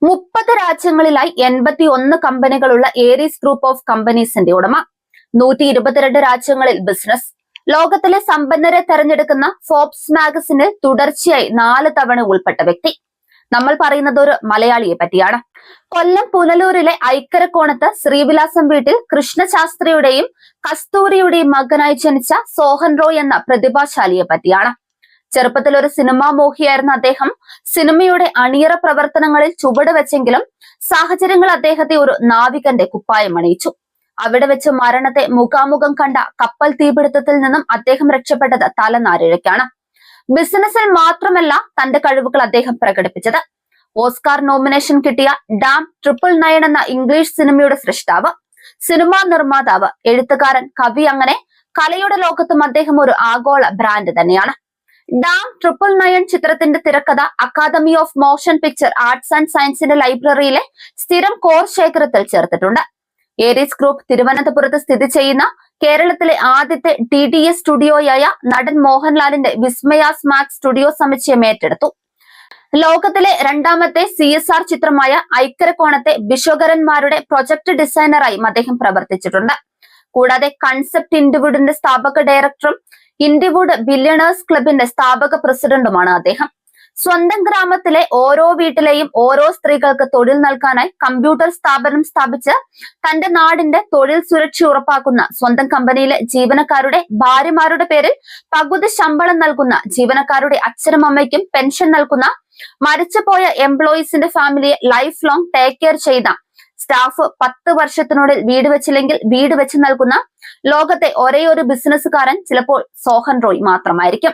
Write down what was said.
30 രാജ്യങ്ങളിലായി 81 കമ്പനികളുള്ള Aries group of കമ്പനീസിന്റെ ഉടമ. 122 രാജ്യങ്ങളിൽ business. ലോകത്തിലെ സമ്പന്നരെ തെരഞ്ഞെടുക്കുന്ന ഫോബ്സ് മാഗസിനിൽ തുടർച്ചയായി 4 തവണ ഉൾപ്പെട്ട വ്യക്തി. നമ്മൾ പറയുന്നത് ഒരു മലയാളിയെ പറ്റിയാണ്. കൊല്ലം പുനലൂരിലെ ഐക്കരക്കോണത്ത് ശ്രീവിലാസം വീട്ടിൽ കൃഷ്ണശാസ്ത്രിയുടെയും കസ്തൂരിയുടെയും മകനായി ജനിച്ച സോഹൻ റോയ് എന്ന പ്രതിഭാശാലിയെ പറ്റിയാണ്. ചെറുപ്പത്തിൽ ഒരു സിനിമാ മോഹിയായിരുന്ന അദ്ദേഹം സിനിമയുടെ അണിയറ പ്രവർത്തനങ്ങളിൽ ചുവട് വെച്ചെങ്കിലും സാഹചര്യങ്ങൾ അദ്ദേഹത്തെ ഒരു നാവികന്റെ കുപ്പായം അണിയിച്ചു. അവിടെ വെച്ച് മരണത്തെ മുഖാമുഖം കണ്ട കപ്പൽ തീപിടുത്തത്തിൽ നിന്നും അദ്ദേഹം രക്ഷപ്പെട്ടത് തലനാരിഴയ്ക്കാണ്. ബിസിനസ്സിൽ മാത്രമല്ല തന്റെ കഴിവുകൾ അദ്ദേഹം പ്രകടിപ്പിച്ചത്. ഓസ്കാർ നോമിനേഷൻ കിട്ടിയ ഡാം 999 എന്ന ഇംഗ്ലീഷ് സിനിമയുടെ സൃഷ്ടാവ്, സിനിമാ നിർമ്മാതാവ്, എഴുത്തുകാരൻ, കവി, അങ്ങനെ കലയുടെ ലോകത്തും അദ്ദേഹം ഒരു ആഗോള ബ്രാൻഡ് തന്നെയാണ്. ഡാം 999 ചിത്രത്തിന്റെ തിരക്കഥ Academy of Motion Picture Arts and സയൻസിന്റെ ലൈബ്രറിയിലെ സ്ഥിരം കോർ ശേഖരത്തിൽ ചേർത്തിട്ടുണ്ട്. ഏരീസ് ഗ്രൂപ്പ് തിരുവനന്തപുരത്ത് സ്ഥിതി ചെയ്യുന്ന കേരളത്തിലെ ആദ്യത്തെ DDS സ്റ്റുഡിയോയായ നടൻ മോഹൻലാലിന്റെ വിസ്മയാസ് മാക്സ് സ്റ്റുഡിയോ സമുച്ചയം ഏറ്റെടുത്തു. ലോകത്തിലെ രണ്ടാമത്തെ CSR ചിത്രമായ ഐക്കരക്കോണത്തെ ബിഷോകരന്മാരുടെ പ്രൊജക്ട് ഡിസൈനറായും അദ്ദേഹം പ്രവർത്തിച്ചിട്ടുണ്ട്. കൂടാതെ കൺസെപ്റ്റ് ഇൻഡിവുഡിന്റെ സ്ഥാപക ഡയറക്ടറും ഇൻഡിവുഡ് ബില്യണേഴ്സ് ക്ലബിന്റെ സ്ഥാപക പ്രസിഡന്റുമാണ് അദ്ദേഹം. സ്വന്തം ഗ്രാമത്തിലെ ഓരോ വീട്ടിലെയും ഓരോ സ്ത്രീകൾക്ക് തൊഴിൽ നൽകാനായി കമ്പ്യൂട്ടർ സ്ഥാപനം സ്ഥാപിച്ച് തന്റെ നാടിന്റെ തൊഴിൽ സുരക്ഷ ഉറപ്പാക്കുന്ന, സ്വന്തം കമ്പനിയിലെ ജീവനക്കാരുടെ ഭാര്യമാരുടെ പേരിൽ പകുതി ശമ്പളം നൽകുന്ന, ജീവനക്കാരുടെ അച്ഛനും അമ്മയ്ക്കും പെൻഷൻ നൽകുന്ന, മരിച്ചുപോയ എംപ്ലോയീസിന്റെ ഫാമിലിയെ ലൈഫ് ലോങ് ടേക്ക് കെയർ ചെയ്ത, സ്റ്റാഫ് 10 വർഷത്തിനുള്ളിൽ വീട് വെച്ചില്ലെങ്കിൽ വീട് വെച്ച് നൽകുന്ന ലോകത്തെ ഒരേ ഒരു ബിസിനസ്സുകാരൻ ചിലപ്പോൾ സോഹൻ റോയ് മാത്രമായിരിക്കും.